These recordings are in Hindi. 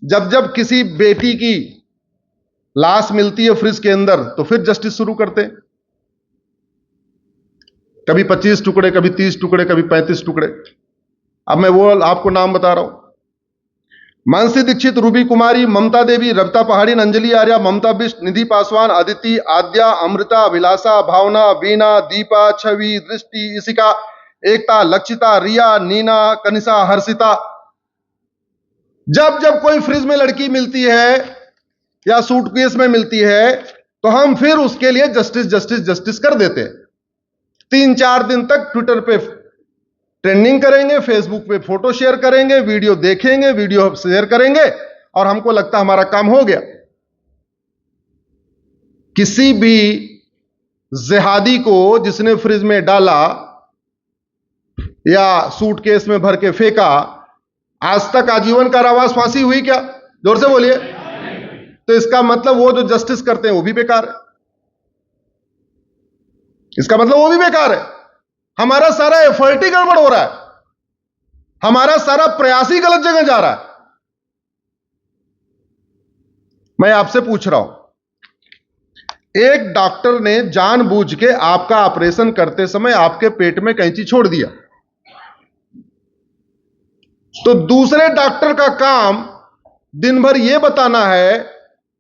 जब जब किसी बेटी की लाश मिलती है फ्रिज के अंदर तो फिर जस्टिस शुरू करते हैं। कभी 25 टुकड़े, कभी 30 टुकड़े, कभी 35 टुकड़े। अब मैं वो आपको नाम बता रहा हूं। मानसी दीक्षित, रूबी कुमारी, ममता देवी, रविता पहाड़ी, अंजलि आर्या, ममता बिष्ट, निधि पासवान, अदिति, आद्या, अमृता, अभिलाषा, भावना, वीना, दीपा, छवि, दृष्टि, इशिका, एकता, लक्षिता, रिया, नीना, कनिषा, हर्षिता। जब जब कोई फ्रिज में लड़की मिलती है या सूटकेस में मिलती है तो हम फिर उसके लिए जस्टिस जस्टिस जस्टिस कर देते हैं। 3-4 दिन तक ट्विटर पे ट्रेंडिंग करेंगे, फेसबुक पे फोटो शेयर करेंगे, वीडियो देखेंगे, वीडियो शेयर करेंगे और हमको लगता हमारा काम हो गया। किसी भी जिहादी को जिसने फ्रिज में डाला या सूटकेस में भर के फेंका, आज तक आजीवन कारावास, फांसी हुई क्या? जोर से बोलिए। तो इसका मतलब वो जो जस्टिस करते हैं वो भी बेकार है। इसका मतलब वो भी बेकार है। हमारा सारा एफर्ट ही गड़बड़ हो रहा है, हमारा सारा प्रयास ही गलत जगह जा रहा है। मैं आपसे पूछ रहा हूं, एक डॉक्टर ने जानबूझ के आपका ऑपरेशन करते समय आपके पेट में कैंची छोड़ दिया, तो दूसरे डॉक्टर का काम दिन भर यह बताना है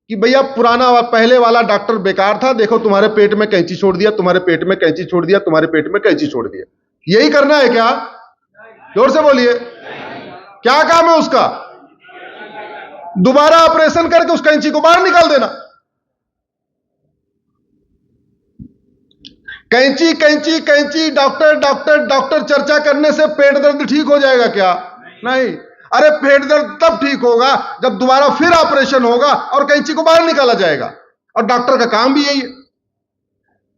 कि भैया पुराना पहले वाला डॉक्टर बेकार था, देखो तुम्हारे पेट में कैंची छोड़ दिया, तुम्हारे पेट में कैंची छोड़ दिया, तुम्हारे पेट में कैंची छोड़ दिया। यही करना है क्या? जोर से बोलिए। क्या काम है उसका? दोबारा ऑपरेशन करके उस कैंची को बाहर निकाल देना। कैंची कैंची कैंची, डॉक्टर डॉक्टर डॉक्टर चर्चा करने से पेट दर्द ठीक हो जाएगा क्या? नहीं। अरे पेट दर्द तब ठीक होगा जब दोबारा फिर ऑपरेशन होगा और कैंची को बाहर निकाला जाएगा, और डॉक्टर का काम भी यही है।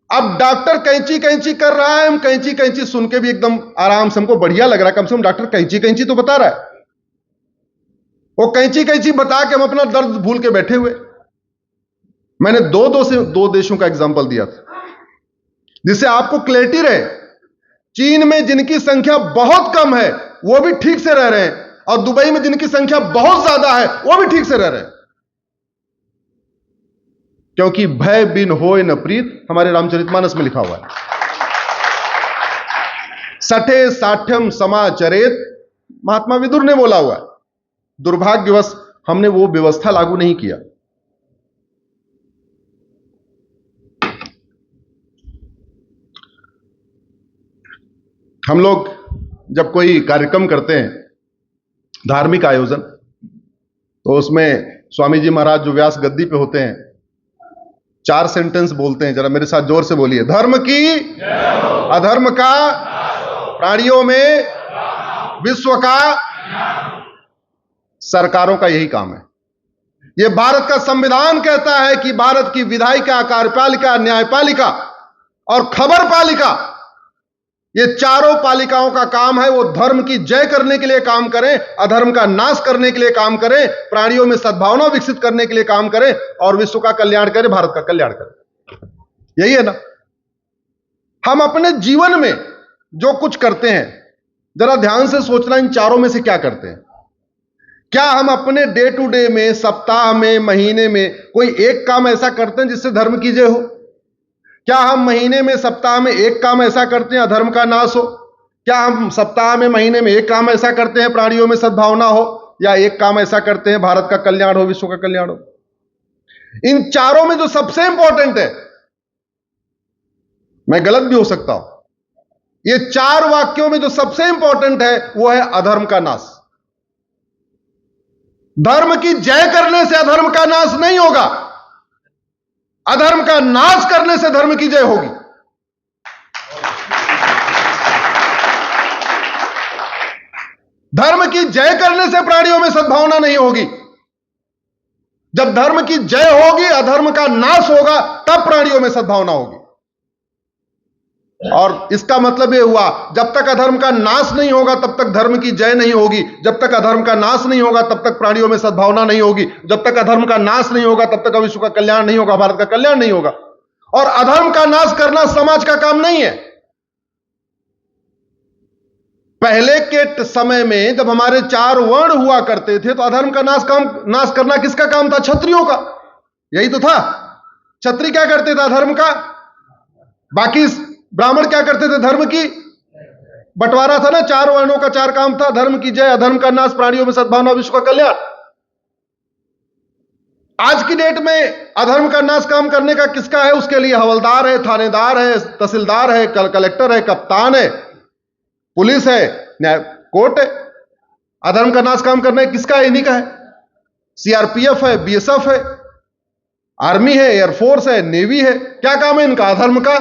अब डॉक्टर कैंची कैंची कर रहा है, हम कैंची कैंची सुन के भी एकदम आराम से हमको बढ़िया लग रहा है, कम से कम डॉक्टर कैंची कैंची तो बता रहा है। वो कैंची कैंची बता के हम अपना दर्द भूल के बैठे हुए। मैंने दो देशों का एग्जांपल दिया था जिससे आपको क्लैरिटी रहे। चीन में जिनकी संख्या बहुत कम है वो भी ठीक से रह रहे हैं, और दुबई में जिनकी संख्या बहुत ज्यादा है वो भी ठीक से रह रहे हैं, क्योंकि भय बिन होय न प्रीत हमारे रामचरितमानस में लिखा हुआ है। सठे साठ्यम समाचरेत, महात्मा विदुर ने बोला हुआ है। दुर्भाग्यवश हमने वो व्यवस्था लागू नहीं किया। हम लोग जब कोई कार्यक्रम करते हैं, धार्मिक आयोजन, तो उसमें स्वामी जी महाराज जो व्यास गद्दी पे होते हैं 4 सेंटेंस बोलते हैं। जरा मेरे साथ जोर से बोलिए। धर्म की, अधर्म का, प्राणियों में विश्व का। सरकारों का यही काम है। यह भारत का संविधान कहता है कि भारत की विधायिका, कार्यपालिका, न्यायपालिका और खबर पालिका, ये चारों पालिकाओं का काम है वो धर्म की जय करने के लिए काम करें, अधर्म का नाश करने के लिए काम करें, प्राणियों में सद्भावना विकसित करने के लिए काम करें और विश्व का कल्याण करें, भारत का कल्याण करें। यही है ना। हम अपने जीवन में जो कुछ करते हैं, जरा ध्यान से सोचना, इन चारों में से क्या करते हैं? क्या हम अपने डे टू डे में, सप्ताह में, महीने में कोई एक काम ऐसा करते हैं जिससे धर्म की जय हो? क्या हम महीने में, सप्ताह में एक काम ऐसा करते हैं अधर्म का नाश हो? क्या हम सप्ताह में, महीने में एक काम ऐसा करते हैं प्राणियों में सद्भावना हो, या एक काम ऐसा करते हैं भारत का कल्याण हो, विश्व का कल्याण हो? इन चारों में जो सबसे इंपॉर्टेंट है, मैं गलत भी हो सकता हूं, ये 4 वाक्यों में जो सबसे इंपॉर्टेंट है वो है अधर्म का नाश। धर्म की जय करने से अधर्म का नाश नहीं होगा, अधर्म का नाश करने से धर्म की जय होगी। धर्म की जय करने से प्राणियों में सद्भावना नहीं होगी। जब धर्म की जय होगी, अधर्म का नाश होगा, तब प्राणियों में सद्भावना होगी। और इसका मतलब यह हुआ, जब तक अधर्म का नाश नहीं होगा तब तक धर्म की जय नहीं होगी, जब तक अधर्म का नाश नहीं होगा तब तक प्राणियों में सद्भावना नहीं होगी, जब तक अधर्म का नाश नहीं होगा तब तक विश्व का कल्याण नहीं होगा, भारत का कल्याण नहीं होगा। और अधर्म का नाश करना समाज का काम नहीं है। पहले के समय में जब हमारे 4 वर्ण हुआ करते थे तो अधर्म का नाश करना किसका काम था? क्षत्रियों का। यही तो था। क्षत्रिय क्या करते थे? अधर्म का। बाकी ब्राह्मण क्या करते थे? धर्म की। बंटवारा था ना, 4 वर्णों का 4 काम था। धर्म की जय, अधर्म का नाश, प्राणियों में सद्भावना, विश्व का कल्याण। आज की डेट में अधर्म का नाश काम करने का किसका है? उसके लिए हवलदार है, थानेदार है, तहसीलदार है, कलेक्टर है, कप्तान है, पुलिस है, न्याय कोर्ट है। अधर्म का नाश काम करने किसका है? इन्हीं का है। सीआरपीएफ है, बीएसएफ है, आर्मी है, एयरफोर्स है, नेवी है। क्या काम है इनका? अधर्म का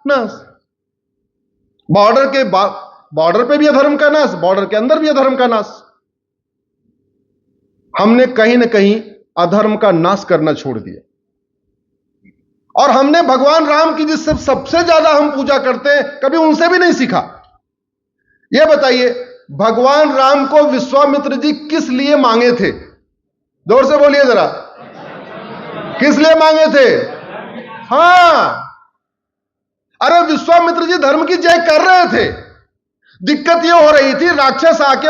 नाश। बॉर्डर पे भी अधर्म का नाश, बॉर्डर के अंदर भी अधर्म का नाश। हमने कहीं ना कहीं अधर्म का नाश करना छोड़ दिया, और हमने भगवान राम की जिससे सबसे ज्यादा हम पूजा करते हैं, कभी उनसे भी नहीं सीखा। यह बताइए, भगवान राम को विश्वामित्र जी किस लिए मांगे थे? जोर से बोलिए जरा, किस लिए मांगे थे? हां, अरे विश्वामित्र जी धर्म की जय कर रहे थे। दिक्कत यह हो रही थी, राक्षस आके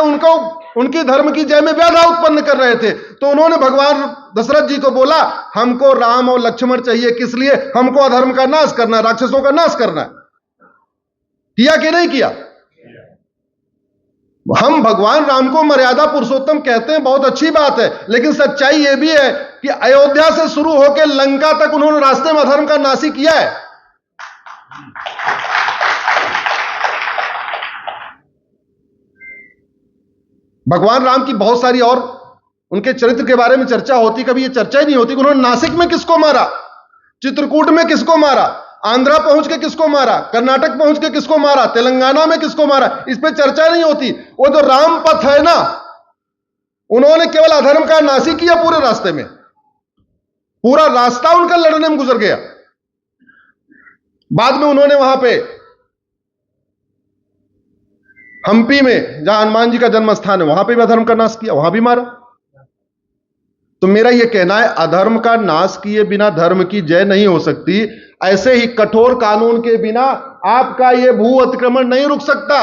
उनकी धर्म की जय में व्याधा उत्पन्न कर रहे थे। तो उन्होंने भगवान दशरथ जी को बोला, हमको राम और लक्ष्मण चाहिए। किस लिए? हमको अधर्म का नाश करना, राक्षसों का नाश करना। किया कि नहीं किया? हम भगवान राम को मर्यादा पुरुषोत्तम कहते हैं, बहुत अच्छी बात है, लेकिन सच्चाई यह भी है कि अयोध्या से शुरू होकर लंका तक उन्होंने रास्ते में अधर्म का नाश ही किया है। भगवान राम की बहुत सारी और उनके चरित्र के बारे में चर्चा होती, कभी यह चर्चा ही नहीं होती कि उन्होंने नासिक में किसको मारा, चित्रकूट में किसको मारा, आंध्रा पहुंच के किसको मारा, कर्नाटक पहुंच के किसको मारा, तेलंगाना में किसको मारा। इस पे चर्चा नहीं होती। वो जो राम पथ है ना, उन्होंने केवल अधर्म का नाश ही किया। पूरे रास्ते में पूरा रास्ता उनका लड़ने में गुजर गया। बाद में उन्होंने वहां पे हम्पी में, जहां हनुमान जी का जन्म स्थान है, वहां पे भी अधर्म का नाश किया, वहां भी मारा। तो मेरा यह कहना है, अधर्म का नाश किए बिना धर्म की जय नहीं हो सकती। ऐसे ही कठोर कानून के बिना आपका यह भू अतिक्रमण नहीं रुक सकता।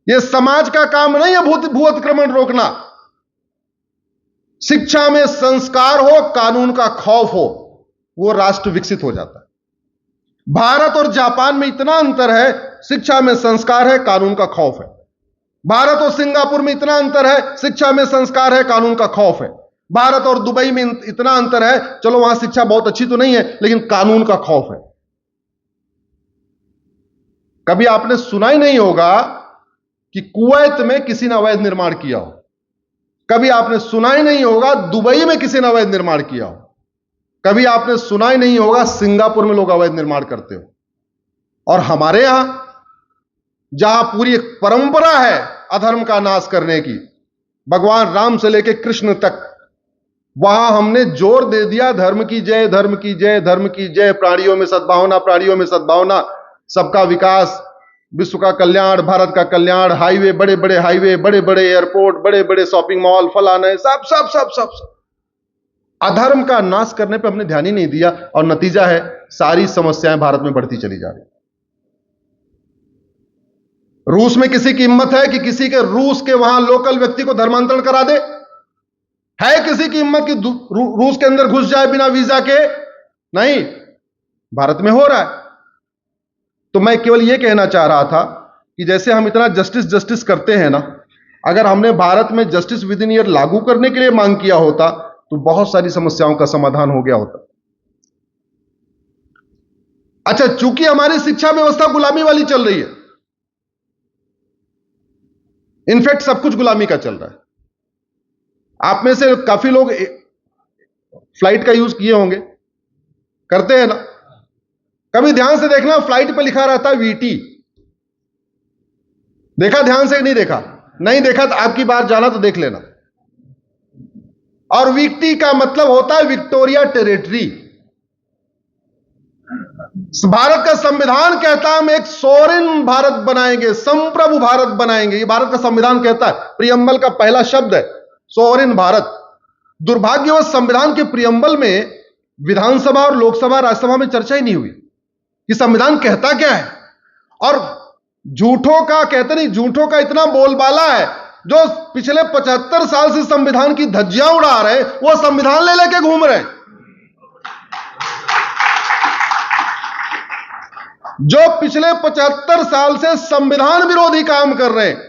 यह समाज का काम नहीं है भू अतिक्रमण रोकना। शिक्षा में संस्कार हो, कानून का खौफ हो, वो राष्ट्र विकसित हो जाता है। भारत और जापान में इतना अंतर है, शिक्षा में संस्कार है, कानून का खौफ है। भारत और सिंगापुर में इतना अंतर है, शिक्षा में संस्कार है, कानून का खौफ है। भारत और दुबई में इतना अंतर है, चलो वहां शिक्षा बहुत अच्छी तो नहीं है, लेकिन कानून का खौफ है। कभी आपने सुना ही नहीं होगा कि कुवैत में किसी ने अवैध निर्माण किया हो। कभी आपने सुना ही नहीं होगा दुबई में किसी ने अवैध निर्माण किया हो। कभी आपने सुना ही नहीं होगा सिंगापुर में लोग अवैध निर्माण करते हो। और हमारे यहां, जहां पूरी एक परंपरा है अधर्म का नाश करने की, भगवान राम से लेकर कृष्ण तक, वहां हमने जोर दे दिया धर्म की जय, धर्म की जय, धर्म की जय, प्राणियों में सद्भावना, प्राणियों में सद्भावना, सबका विकास, विश्व का कल्याण, भारत का कल्याण, हाईवे, बड़े बड़े हाईवे, बड़े बड़े एयरपोर्ट, बड़े बड़े शॉपिंग मॉल, फलाने, सब सब सब सब सब। अधर्म का नाश करने पर हमने ध्यान ही नहीं दिया, और नतीजा है सारी समस्याएं भारत में बढ़ती चली जा रही। रूस में किसी की हिम्मत है कि किसी के रूस के वहां लोकल व्यक्ति को धर्मांतरण करा दे? है किसी की हिम्मत कि रूस के अंदर घुस जाए बिना वीजा के? नहीं। भारत में हो रहा है। तो मैं केवल यह कहना चाह रहा था कि जैसे हम इतना जस्टिस जस्टिस करते हैं ना, अगर हमने भारत में जस्टिस विद इन ईयर लागू करने के लिए मांग किया होता तो बहुत सारी समस्याओं का समाधान हो गया होता। अच्छा, चूंकि हमारी शिक्षा व्यवस्था गुलामी वाली चल रही है, इनफैक्ट सब कुछ गुलामी का चल रहा है। आप में से काफी लोग फ्लाइट का यूज किए होंगे, करते हैं ना? कभी ध्यान से देखना, फ्लाइट पे लिखा रहता है वीटी। देखा ध्यान से? नहीं देखा? नहीं देखा तो आपकी बार जाना तो देख लेना। और वीटी का मतलब होता है विक्टोरिया टेरिटरी। भारत का संविधान कहता है हम एक सोवरेन भारत बनाएंगे, संप्रभु भारत बनाएंगे। ये भारत का संविधान कहता है। प्रियम्बल का पहला शब्द है सोवरेन भारत। दुर्भाग्यवश संविधान के प्रियम्बल में विधानसभा और लोकसभा, राज्यसभा में चर्चा ही नहीं हुई कि संविधान कहता क्या है। और झूठों का कहते नहीं, झूठों का इतना बोलबाला है, जो पिछले 75 साल से संविधान की धज्जियां उड़ा रहे, वो संविधान ले लेके घूम रहे हैं। जो पिछले 75 साल से संविधान विरोधी काम कर रहे हैं,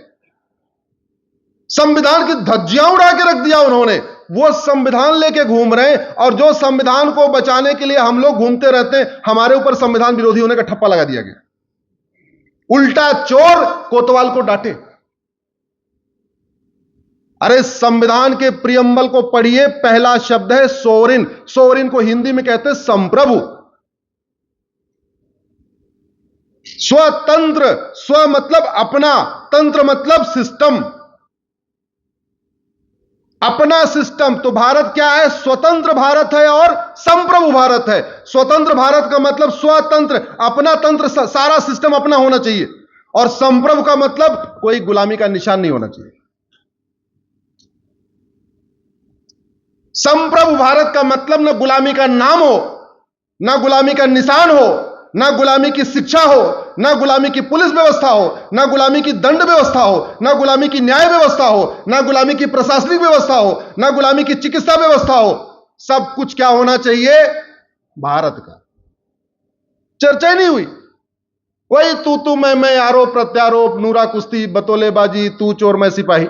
संविधान की धज्जियां उड़ा के रख दिया उन्होंने, वो संविधान लेके घूम रहे हैं। और जो संविधान को बचाने के लिए हम लोग घूमते रहते हैं, हमारे ऊपर संविधान विरोधी होने का ठप्पा लगा दिया गया। उल्टा चोर कोतवाल को डांटे। अरे संविधान के प्रियम्बल को पढ़िए, पहला शब्द है सोवरिन। सोवरिन को हिंदी में कहते हैं संप्रभु। स्वतंत्र, स्व मतलब अपना, तंत्र मतलब सिस्टम, अपना सिस्टम। तो भारत क्या है? स्वतंत्र भारत है और संप्रभु भारत है। स्वतंत्र भारत का मतलब स्वतंत्र, अपना तंत्र, सारा सिस्टम अपना होना चाहिए। और संप्रभु का मतलब कोई गुलामी का निशान नहीं होना चाहिए। संप्रभु भारत का मतलब ना गुलामी का नाम हो, ना गुलामी का निशान हो, ना गुलामी की शिक्षा हो, ना गुलामी की पुलिस व्यवस्था हो, ना गुलामी की दंड व्यवस्था हो, ना गुलामी की न्याय व्यवस्था हो, ना गुलामी की प्रशासनिक व्यवस्था हो, ना गुलामी की चिकित्सा व्यवस्था हो। सब कुछ क्या होना चाहिए? भारत का। चर्चा ही नहीं हुई। वही तू मैं, आरोप प्रत्यारोप, नूरा कुश्ती, बतौलेबाजी, तू चोर मैं सिपाही,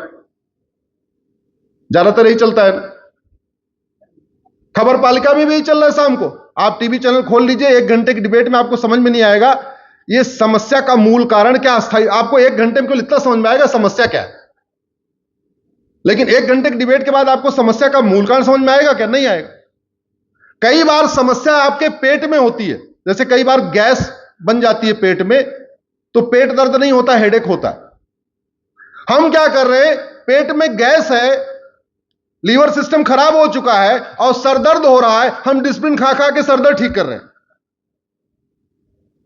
ज्यादातर यही चलता है। खबर पालिका में भी यही चल रहा है। शाम को आप टीवी चैनल खोल लीजिए, 1 घंटे की डिबेट में आपको समझ में नहीं आएगा ये समस्या का मूल कारण क्या अस्थायी। आपको 1 घंटे में इतना समझ में आएगा समस्या क्या है, लेकिन 1 घंटे की डिबेट के बाद आपको समस्या का मूल कारण समझ में आएगा क्या? नहीं आएगा। कई बार समस्या आपके पेट में होती है, जैसे कई बार गैस बन जाती है पेट में, तो पेट दर्द नहीं होता, हेडेक होता है। हम क्या कर रहे हैं? पेट में गैस है, लीवर सिस्टम खराब हो चुका है और सरदर्द हो रहा है, हम डिस्प्रिन खा खा के सरदर्द ठीक कर रहे हैं।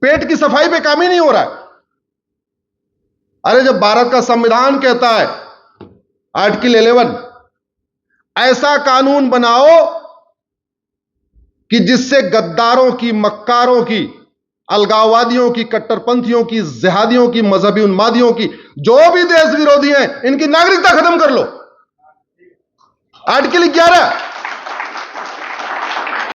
पेट की सफाई पे काम ही नहीं हो रहा है। अरे जब भारत का संविधान कहता है, आर्टिकल 11, ऐसा कानून बनाओ कि जिससे गद्दारों की, मक्कारों की, अलगाववादियों की, कट्टरपंथियों की, जिहादियों की, मजहबी उन्मादियों की, जो भी देश विरोधी हैं, इनकी नागरिकता खत्म कर लो। आर्टिकल 11